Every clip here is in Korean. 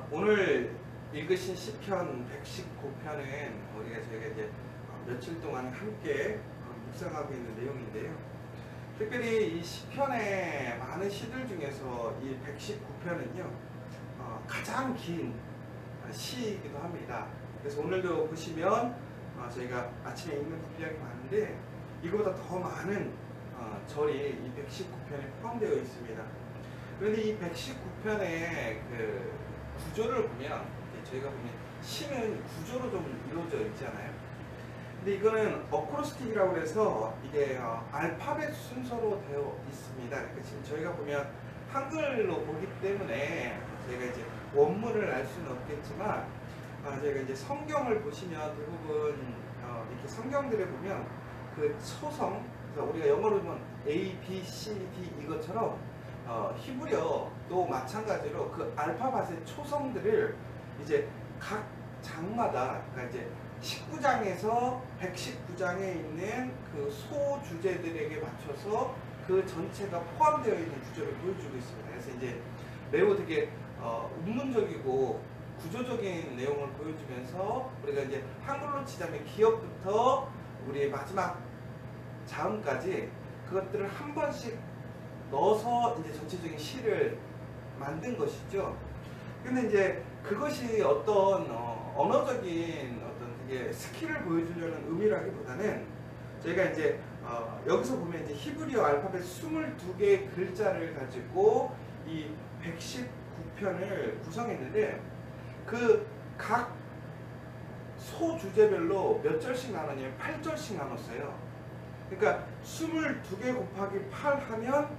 오늘 읽으신 시편 119편은 저희가 이제 며칠 동안 함께 묵상하고 있는 내용인데요. 특별히 이 시편의 많은 시들 중에서 이 119편은요 가장 긴 시이기도 합니다. 그래서 오늘도 보시면 저희가 아침에 읽는 분량이 많은데 이거보다 더 많은 절이 이 119편에 포함되어 있습니다. 그런데 이 119편의 그 구조를 보면 저희가 보면 시는 구조로 좀 이루어져 있잖아요. 근데 이거는 어크로스틱이라고 해서 이게 알파벳 순서로 되어 있습니다. 그러니까 지금 저희가 보면 한글로 보기 때문에 저희가 이제 원문을 알 수는 없겠지만 저희가 이제 성경을 보시면 대부분 이렇게 성경들에 보면 그 초성, 그래서 우리가 영어로 보면 A, B, C, D 이것처럼 히브리어도 마찬가지로 그 알파벳의 초성들을 이제 각 장마다, 그러니까 이제 19장에서 119장에 있는 그 소주제들에게 맞춰서 그 전체가 포함되어 있는 구조를 보여주고 있습니다. 그래서 이제 매우 되게 운문적이고 구조적인 내용을 보여주면서 우리가 이제 한글로 치자면 기업부터 우리 마지막 자음까지 그것들을 한 번씩 넣어서 이제 전체적인 시를 만든 것이죠. 근데 이제 그것이 어떤 언어적인 어떤 되게 스킬을 보여주려는 의미라기보다는 저희가 이제 여기서 보면 이제 히브리어 알파벳 22개의 글자를 가지고 이 119편을 구성했는데 그 각 소주제별로 몇 절씩 나눴냐면 8절씩 나눴어요. 그러니까 22개 곱하기 8 하면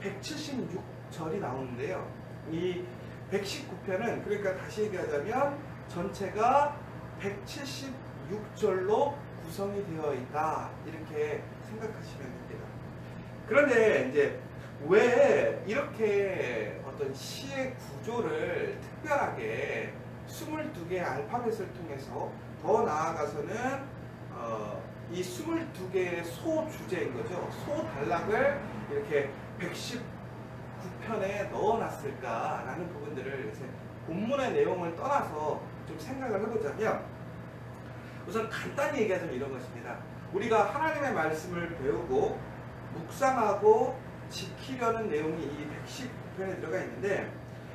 176절이 나오는데요. 이 119편은 그러니까 다시 얘기하자면 전체가 176절로 구성이 되어 있다, 이렇게 생각하시면 됩니다. 그런데 이제 왜 이렇게 어떤 시의 구조를 특별하게 22개의 알파벳을 통해서 더 나아가서는 이 22개의 소주제인 거죠. 소단락을 이렇게 119편에 넣어놨을까라는 부분들을 이제 본문의 내용을 떠나서 좀 생각을 해보자면, 우선 간단히 얘기하자면 이런 것입니다. 우리가 하나님의 말씀을 배우고 묵상하고 지키려는 내용이 이 119편에 들어가 있는데,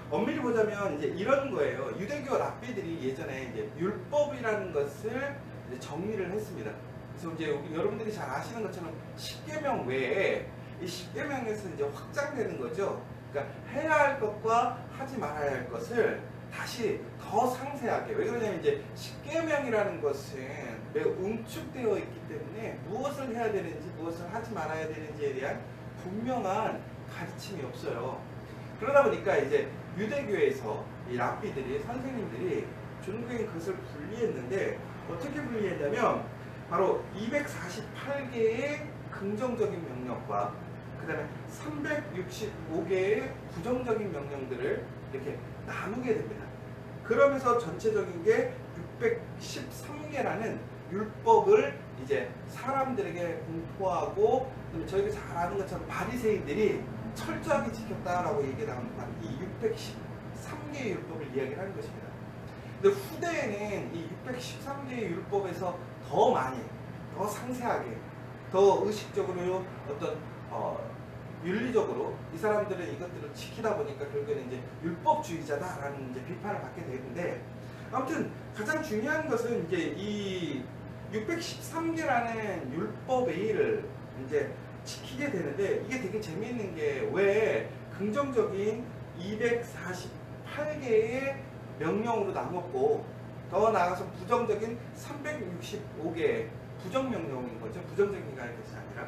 엄밀히 보자면 이제 이런 거예요. 유대교 랍비들이 예전에 이제 율법이라는 것을 이제 정리를 했습니다. 그래서 이제 여러분들이 잘 아시는 것처럼 십계명 외에 이 십계명에서 이제 확장되는 거죠. 그러니까 해야 할 것과 하지 말아야 할 것을 다시 더 상세하게. 왜 그러냐면 이제 십계명이라는 것은 매우 응축되어 있기 때문에 무엇을 해야 되는지 무엇을 하지 말아야 되는지에 대한 분명한 가르침이 없어요. 그러다 보니까 이제 유대교에서 이 랍비들이, 선생님들이 종교인 그것을 분리했는데, 어떻게 분리했냐면 바로 248개의 긍정적인 명령과 그 다음에 365개의 부정적인 명령들을 이렇게 나누게 됩니다. 그러면서 전체적인 게 613개라는 율법을 이제 사람들에게 공포하고, 저희가 잘 아는 것처럼 바리새인들이 철저하게 지켰다라고 얘기가 나옵니다. 이 613개의 율법을 이야기를 하는 것입니다. 근데 후대에는 이 613개의 율법에서 더 많이, 더 상세하게, 더 의식적으로 어떤 윤리적으로 이 사람들은 이것들을 지키다 보니까 결국에는 이제 율법주의자다라는 이제 비판을 받게 되는데, 아무튼 가장 중요한 것은 이제 이 613개라는 율법 A를 이제 지키게 되는데, 이게 되게 재미있는 게 왜 긍정적인 248개의 명령으로 나눴고 더 나아가서 부정적인 365개의 부정명령인 거죠. 부정적인 것이 아니라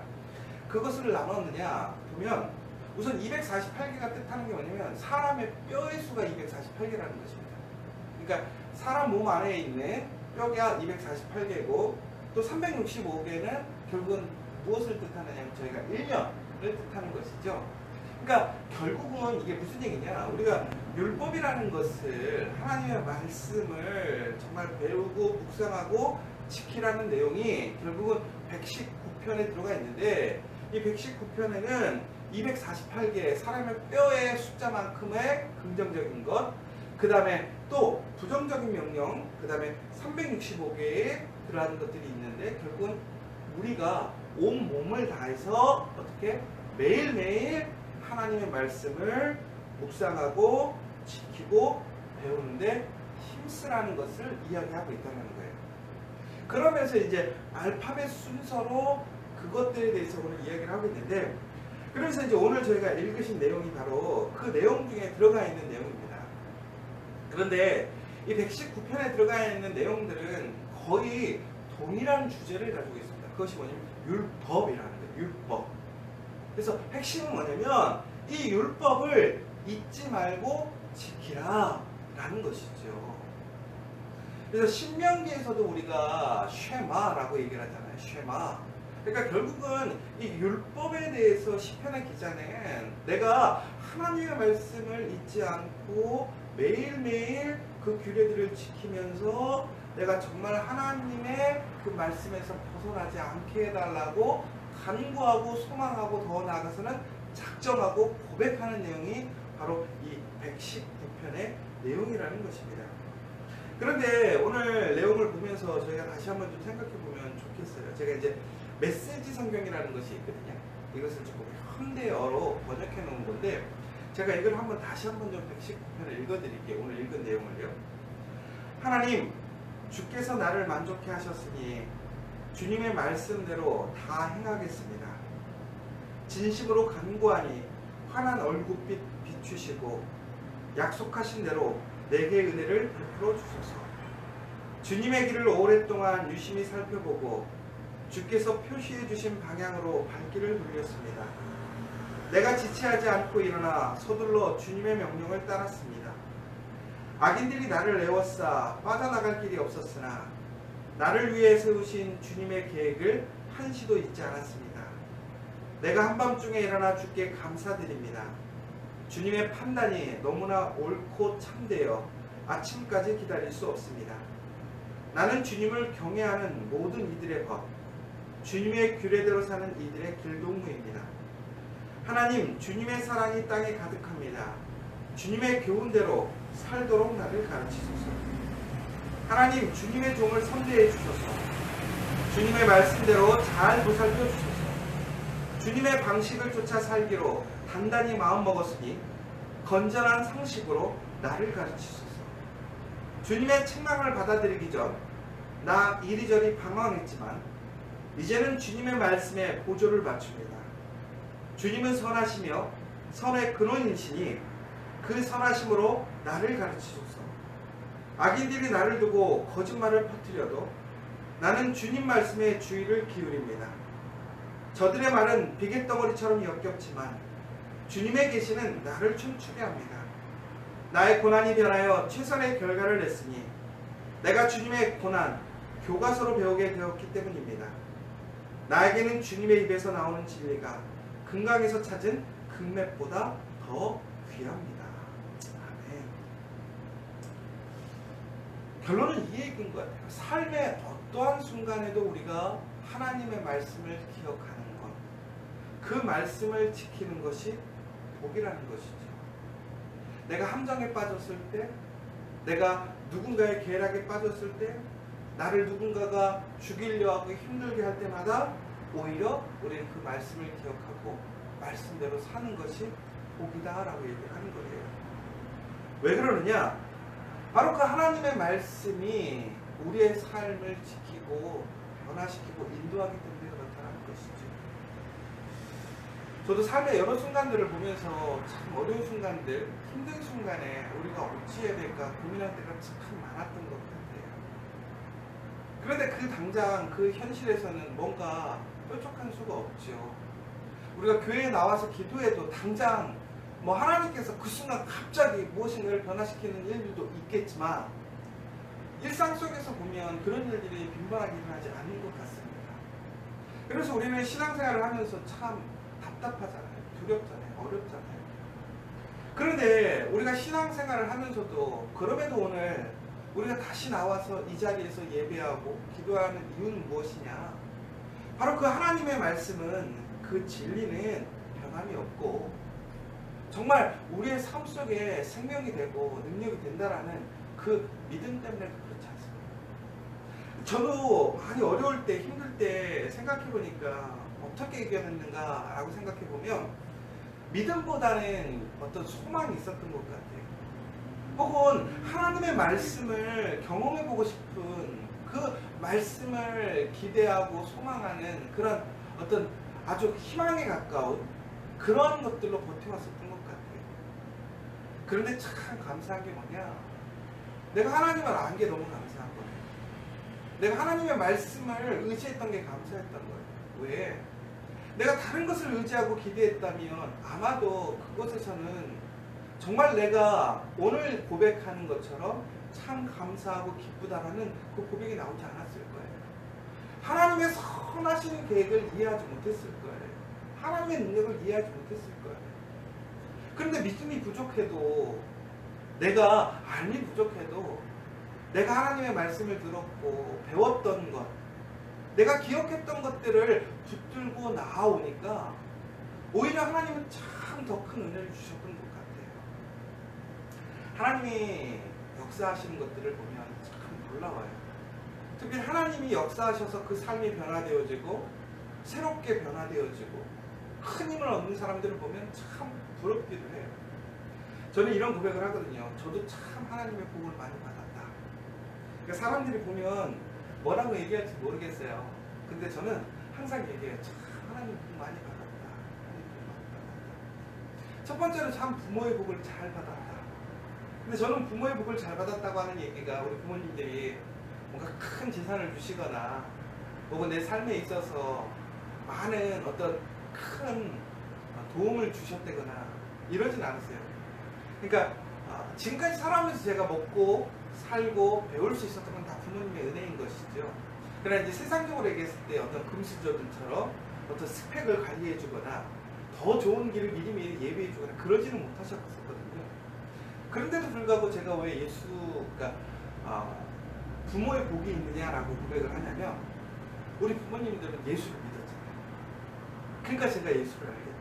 그것을 나눴느냐 보면, 우선 248개가 뜻하는 게 뭐냐면 사람의 뼈의 수가 248개라는 것입니다. 그러니까 사람 몸 안에 있는 뼈가 248개고 또 365개는 결국은 무엇을 뜻하느냐면 저희가 1년을 뜻하는 것이죠. 그러니까 결국은 이게 무슨 얘기냐, 우리가 율법이라는 것을, 하나님의 말씀을 정말 배우고 묵상하고 지키라는 내용이 결국은 119편에 들어가 있는데, 이 119편에는 248개 사람의 뼈의 숫자만큼의 긍정적인 것, 그 다음에 또 부정적인 명령, 그 다음에 365개에 들어가는 것들이 있는데 결국은 우리가 온 몸을 다해서 어떻게 매일매일 하나님의 말씀을 묵상하고 지키고 배우는데 힘쓰라는 것을 이야기하고 있다는 거예요. 그러면서 이제 알파벳 순서로 그것들에 대해서 오늘 이야기를 하고 있는데, 그래서 이제 오늘 저희가 읽으신 내용이 바로 그 내용 중에 들어가 있는 내용입니다. 그런데 이 119편에 들어가 있는 내용들은 거의 동일한 주제를 가지고 있습니다. 그것이 뭐냐면 율법이라는 거예요. 율법. 그래서 핵심은 뭐냐면 이 율법을 잊지 말고 지키라 라는 것이죠. 그래서 신명기에서도 우리가 쉐마라고 얘기를 하잖아요. 쉐마. 그러니까 결국은 이 율법에 대해서 시편의 기자는 내가 하나님의 말씀을 잊지 않고 매일매일 그 규례들을 지키면서 내가 정말 하나님의 그 말씀에서 벗어나지 않게 해달라고 간구하고 소망하고 더 나아가서는 작정하고 고백하는 내용이 바로 이 119편의 내용이라는 것입니다. 그런데 오늘 내용을 보면서 저희가 다시 한번 좀 생각해 보면 좋겠어요. 제가 이제 메시지 성경이라는 것이 있거든요. 이것을 조금 현대어로 번역해 놓은 건데 제가 이걸 한번 다시 한번 좀 119편을 읽어 드릴게요. 오늘 읽은 내용을요. 하나님, 주께서 나를 만족해 하셨으니 주님의 말씀대로 다 행하겠습니다. 진심으로 간구하니 환한 얼굴빛 비추시고 약속하신 대로 내게 은혜를 베풀어 주소서. 주님의 길을 오랫동안 유심히 살펴보고 주께서 표시해 주신 방향으로 발길을 돌렸습니다. 내가 지체하지 않고 일어나 서둘러 주님의 명령을 따랐습니다. 악인들이 나를 애워싸 빠져나갈 길이 없었으나 나를 위해 세우신 주님의 계획을 한시도 잊지 않았습니다. 내가 한밤중에 일어나 주께 감사드립니다. 주님의 판단이 너무나 옳고 참되어 아침까지 기다릴 수 없습니다. 나는 주님을 경외하는 모든 이들의 것, 주님의 규례대로 사는 이들의 길동무입니다. 하나님, 주님의 사랑이 땅에 가득합니다. 주님의 교훈대로 살도록 나를 가르치소서. 하나님, 주님의 종을 선대해 주소서. 주님의 말씀대로 잘 보살펴 주소서. 주님의 방식을 쫓아 살기로 단단히 마음먹었으니 건전한 상식으로 나를 가르치소서. 주님의 책망을 받아들이기 전 나 이리저리 방황했지만 이제는 주님의 말씀에 보조를 맞춥니다. 주님은 선하시며 선의 근원이시니 그 선하심으로 나를 가르치소서. 악인들이 나를 두고 거짓말을 퍼뜨려도 나는 주님 말씀에 주의를 기울입니다. 저들의 말은 비갰덩어리처럼 역겹지만 주님의 계시는 나를 춤추게 합니다. 나의 고난이 변하여 최선의 결과를 냈으니 내가 주님의 고난, 교과서로 배우게 되었기 때문입니다. 나에게는 주님의 입에서 나오는 진리가 금강에서 찾은 금맥보다 더 귀합니다. 아멘. 결론은 이 얘기인 것 같아요. 삶의 어떠한 순간에도 우리가 하나님의 말씀을 기억하는 것, 그 말씀을 지키는 것이 복이라는 것이죠. 내가 함정에 빠졌을 때, 내가 누군가의 계략에 빠졌을 때, 나를 누군가가 죽이려 하고 힘들게 할 때마다 오히려 우리는 그 말씀을 기억하고 말씀대로 사는 것이 복이다라고 얘기를 하는 거예요. 왜 그러느냐? 바로 그 하나님의 말씀이 우리의 삶을 지키고 변화시키고 인도하기 때문에 그렇다는 것이죠. 저도 삶의 여러 순간들을 보면서 참 어려운 순간들, 힘든 순간에 우리가 어찌해야 될까 고민할 때가 참 많았던 것 같아요. 그런데 그 당장 그 현실에서는 뭔가 뾰족한 수가 없죠. 우리가 교회에 나와서 기도해도 당장 뭐 하나님께서 그 순간 갑자기 무엇인가를 변화시키는 일들도 있겠지만 일상 속에서 보면 그런 일들이 빈번하게 일어나지 않는 것 같습니다. 그래서 우리는 신앙생활을 하면서 참 답답하잖아요. 두렵잖아요. 어렵잖아요. 그런데 우리가 신앙생활을 하면서도 그럼에도 오늘 우리가 다시 나와서 이 자리에서 예배하고 기도하는 이유는 무엇이냐? 바로 그 하나님의 말씀은 그 진리는 변함이 없고 정말 우리의 삶 속에 생명이 되고 능력이 된다라는 그 믿음 때문에 그렇지 않습니다. 저도 많이 어려울 때, 힘들 때 생각해 보니까 어떻게 이겨냈는가라고 생각해 보면 믿음보다는 어떤 소망이 있었던 것 같아요. 혹은 하나님의 말씀을 경험해 보고 싶은 그 말씀을 기대하고 소망하는 그런 어떤 아주 희망에 가까운 그런 것들로 버텨왔었던 것 같아요. 그런데 참 감사한 게 뭐냐? 내가 하나님을 안 게 너무 감사한 거예요. 내가 하나님의 말씀을 의지했던 게 감사했던 거예요. 왜? 내가 다른 것을 의지하고 기대했다면 아마도 그곳에서는 정말 내가 오늘 고백하는 것처럼 참 감사하고 기쁘다라는 그 고백이 나오지 않았을 거예요. 하나님의 선하신 계획을 이해하지 못했을 거예요. 하나님의 능력을 이해하지 못했을 거예요. 그런데 믿음이 부족해도, 내가 알미 부족해도, 내가 하나님의 말씀을 들었고 배웠던 것, 내가 기억했던 것들을 붙들고 나아오니까 오히려 하나님은 참 더 큰 은혜를 주셨던 것 같아요. 하나님이 역사하시는 것들을 보면 참 놀라워요. 특히 하나님이 역사하셔서 그 삶이 변화되어지고 새롭게 변화되어지고 큰 힘을 얻는 사람들을 보면 참 부럽기도 해요. 저는 이런 고백을 하거든요. 저도 참 하나님의 복을 많이 받았다. 그러니까 사람들이 보면 뭐라고 얘기할지 모르겠어요. 근데 저는 항상 얘기해요. 참 하나님 복 많이 받았다. 하나님 복 많이 받았다. 첫 번째로 참 부모의 복을 잘 받았다. 근데 저는 부모의 복을 잘 받았다고 하는 얘기가 우리 부모님들이 뭔가 큰 재산을 주시거나 혹은 내 삶에 있어서 많은 어떤 큰 도움을 주셨다거나 이러진 않았어요. 그러니까 지금까지 살아오면서 제가 먹고 살고 배울 수 있었던 건 다 부모님의 은혜인 것이죠. 그러나 이제 세상적으로 얘기했을 때 어떤 금수저들처럼 어떤 스펙을 관리해 주거나 더 좋은 길을 미리미리 예비해 주거나 그러지는 못하셨거든요. 그런데도 불구하고 제가 왜 그러니까 부모의 복이 있느냐라고 고백을 하냐면 우리 부모님들은 예수를 믿었잖아요. 그러니까 제가 예수를 알게 돼요.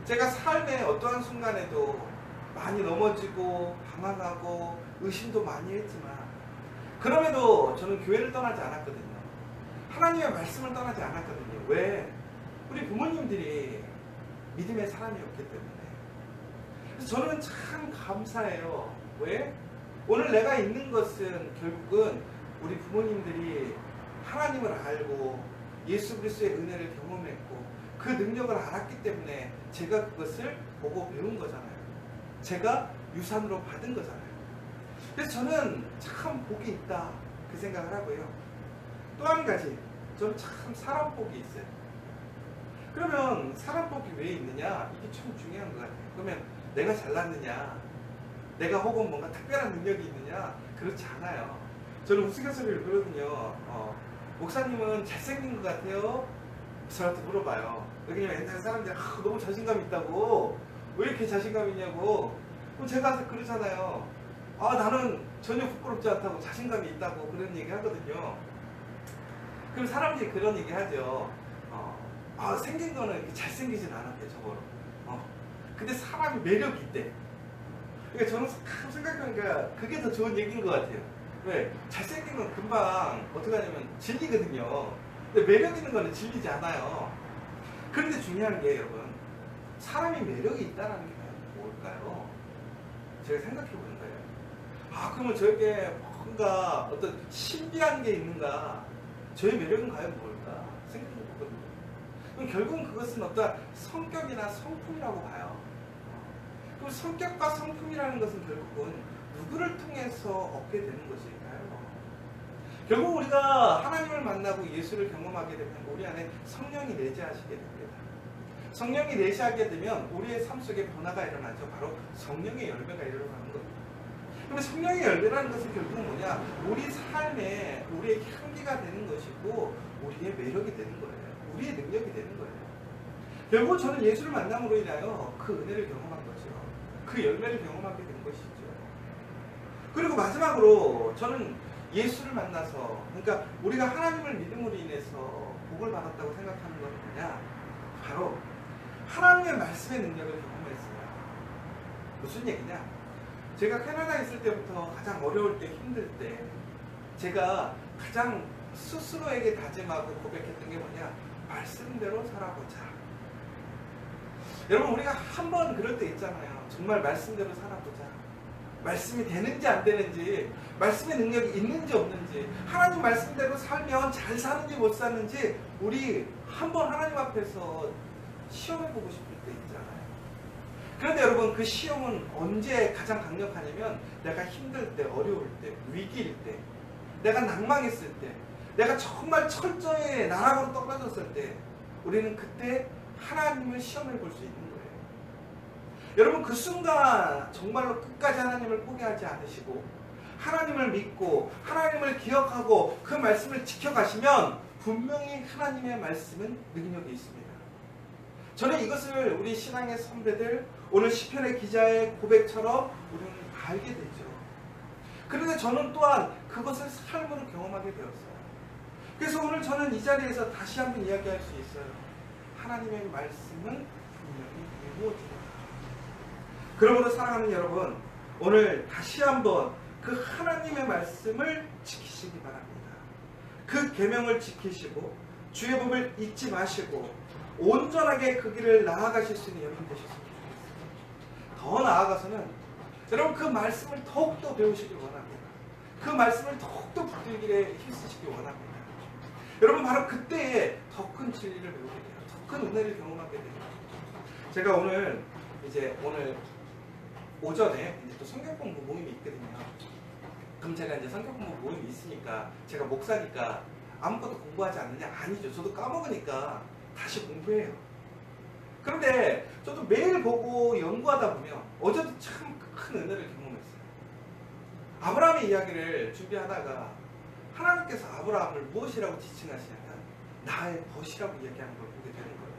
제가 삶의 어떠한 순간에도 많이 넘어지고 방황하고 의심도 많이 했지만 그럼에도 저는 교회를 떠나지 않았거든요. 하나님의 말씀을 떠나지 않았거든요. 왜? 우리 부모님들이 믿음의 사람이었기 때문에. 그래서 저는 참 감사해요. 왜? 오늘 내가 있는 것은 결국은 우리 부모님들이 하나님을 알고 예수 그리스도의 은혜를 경험했고 그 능력을 알았기 때문에 제가 그것을 보고 배운 거잖아요. 제가 유산으로 받은 거잖아요. 그래서 저는 참 복이 있다 그 생각을 하고요. 또 한 가지, 저는 참 사람 복이 있어요. 그러면 사람 복이 왜 있느냐? 이게 참 중요한 것 같아요. 그러면 내가 잘났느냐? 내가 혹은 뭔가 특별한 능력이 있느냐? 그렇지 않아요. 저는 우스갯소리를 그러거든요. 목사님은 잘생긴 것 같아요? 저한테 물어봐요. 왜냐면 옛날 사람들이 너무 자신감 있다고, 왜 이렇게 자신감 있냐고. 그럼 제가 그러잖아요. 나는 전혀 부끄럽지 않다고 자신감이 있다고 그런 얘기 하거든요. 그럼 사람들이 그런 얘기 하죠. 생긴 거는 이렇게 잘생기진 않았대, 저거로. 근데 사람이 매력이 있대. 그러니까 저는 생각해보니까 그게 더 좋은 얘기인 것 같아요. 왜? 잘생긴 건 금방 어떻게 하냐면 질리거든요. 근데 매력 있는 거는 질리지 않아요. 그런데 중요한 게 여러분, 사람이 매력이 있다는 게 뭘까요? 제가 생각해 보는 거예요. 그러면 저에게 뭔가 어떤 신비한 게 있는가? 저의 매력은 과연 뭘까? 생각해 보거든요. 그럼 결국은 그것은 어떤 성격이나 성품이라고 봐요. 그럼 성격과 성품이라는 것은 결국은 누구를 통해서 얻게 되는 것일까요? 결국 우리가 하나님을 만나고 예수를 경험하게 되면 우리 안에 성령이 내재하시게 됩니다. 성령이 내재하게 되면 우리의 삶 속에 변화가 일어나죠. 바로 성령의 열매가 일어나는 겁니다. 그러면 성령의 열매라는 것은 결국은 뭐냐? 우리 삶에 우리의 향기가 되는 것이고 우리의 매력이 되는 거예요. 우리의 능력이 되는 거예요. 결국 저는 예수를 만남으로 인하여 그 은혜를 경험한 거죠. 그 열매를 경험하게 된 것이죠. 그리고 마지막으로 저는 예수를 만나서, 그러니까 우리가 하나님을 믿음으로 인해서 복을 받았다고 생각하는 것은 뭐냐? 바로 하나님의 말씀의 능력을 경험했어요. 무슨 얘기냐? 제가 캐나다에 있을 때부터 가장 어려울 때, 힘들 때 제가 가장 스스로에게 다짐하고 고백했던 게 뭐냐? 말씀대로 살아보자. 여러분, 우리가 한번 그럴 때 있잖아요. 정말 말씀대로 살아보자. 말씀이 되는지 안 되는지, 말씀의 능력이 있는지 없는지, 하나님 말씀대로 살면 잘 사는지 못 사는지 우리 한번 하나님 앞에서 시험해보고 싶을 때 있잖아요. 그런데 여러분, 그 시험은 언제 가장 강력하냐면 내가 힘들 때, 어려울 때, 위기일 때, 내가 낭망했을 때, 내가 정말 철저히 나락으로 떨어졌을 때 우리는 그때 하나님을 시험해 볼 수 있는 거예요. 여러분, 그 순간 정말로 끝까지 하나님을 포기하지 않으시고 하나님을 믿고 하나님을 기억하고 그 말씀을 지켜가시면 분명히 하나님의 말씀은 능력이 있습니다. 저는 이것을 우리 신앙의 선배들, 오늘 시편의 기자의 고백처럼 우리는 알게 되죠. 그런데 저는 또한 그것을 삶으로 경험하게 되었어요. 그래서 오늘 저는 이 자리에서 다시 한번 이야기할 수 있어요. 하나님의 말씀은 분명히 이루어집니다. 그러므로 사랑하는 여러분, 오늘 다시 한번 그 하나님의 말씀을 지키시기 바랍니다. 그 계명을 지키시고 주의 법을 잊지 마시고 온전하게 그 길을 나아가실 수 있는 여러분 되셨으면 좋겠습니다. 더 나아가서는 여러분, 그 말씀을 더욱더 배우시길 원합니다. 그 말씀을 더욱더 붙들기에 힘쓰시길 원합니다. 여러분, 바로 그때에 더 큰 진리를 배우게 돼요. 더 큰 은혜를 경험하게 돼요. 제가 오늘 오전에 이제 또 성경 공부 모임이 있거든요. 그럼 제가 이제 성경 공부 모임이 있으니까 제가 목사니까 아무것도 공부하지 않느냐? 아니죠. 저도 까먹으니까 다시 공부해요. 그런데 저도 매일 보고 연구하다 보면 어제도 참 큰 은혜를 경험했어요. 아브라함의 이야기를 준비하다가 하나님께서 아브라함을 무엇이라고 지칭하시냐면 나의 벗이라고 이야기하는 걸 보게 되는 거예요.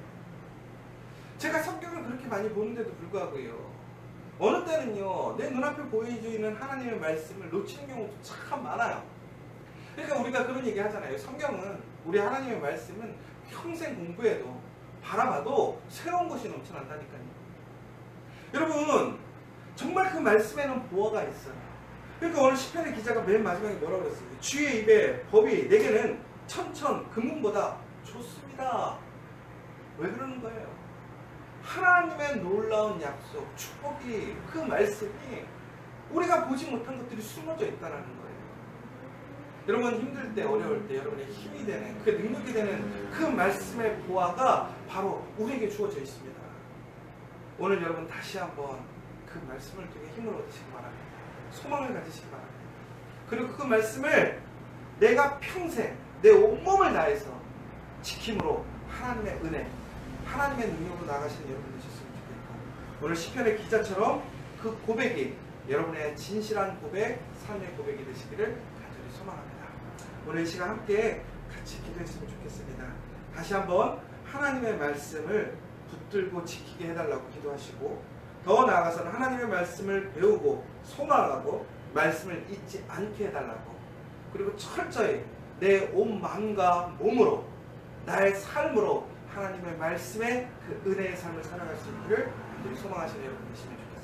제가 성경을 그렇게 많이 보는데도 불구하고요, 어느 때는요 내 눈앞에 보여주는 하나님의 말씀을 놓치는 경우도 참 많아요. 그러니까 우리가 그런 얘기 하잖아요. 성경은, 우리 하나님의 말씀은 평생 공부해도 바라봐도 새로운 것이 넘쳐난다니까요. 여러분, 정말 그 말씀에는 보화가 있어요. 그러니까 오늘 시편의 기자가 맨 마지막에 뭐라고 그랬어요? 주의 입에 법이 내게는 천천 금은보다 좋습니다. 왜 그러는 거예요? 하나님의 놀라운 약속, 축복이, 그 말씀이 우리가 보지 못한 것들이 숨어져 있다는 거예요. 여러분, 힘들 때, 어려울 때 여러분의 힘이 되는, 그 능력이 되는 그 말씀의 보화가 바로 우리에게 주어져 있습니다. 오늘 여러분 다시 한번 그 말씀을 통해 힘을 얻으시기 바랍니다. 소망을 가지시기 바랍니다. 그리고 그 말씀을 내가 평생 내 온몸을 다해서 지킴으로 하나님의 은혜, 하나님의 능력으로 나가시는 여러분 되셨으면 좋겠고, 오늘 시편의 기자처럼 그 고백이 여러분의 진실한 고백, 삶의 고백이 되시기를 간절히 소망합니다. 오늘 이 시간 함께 같이 기도했으면 좋겠습니다. 다시 한번 하나님의 말씀을 붙들고 지키게 해달라고 기도하시고, 더 나아가서는 하나님의 말씀을 배우고 소망하고 말씀을 잊지 않게 해달라고, 그리고 철저히 내 온 마음과 몸으로, 나의 삶으로 하나님의 말씀에 그 은혜의 삶을 살아갈 수 있기를 소망하시는 여러분 되시면 좋겠습니다.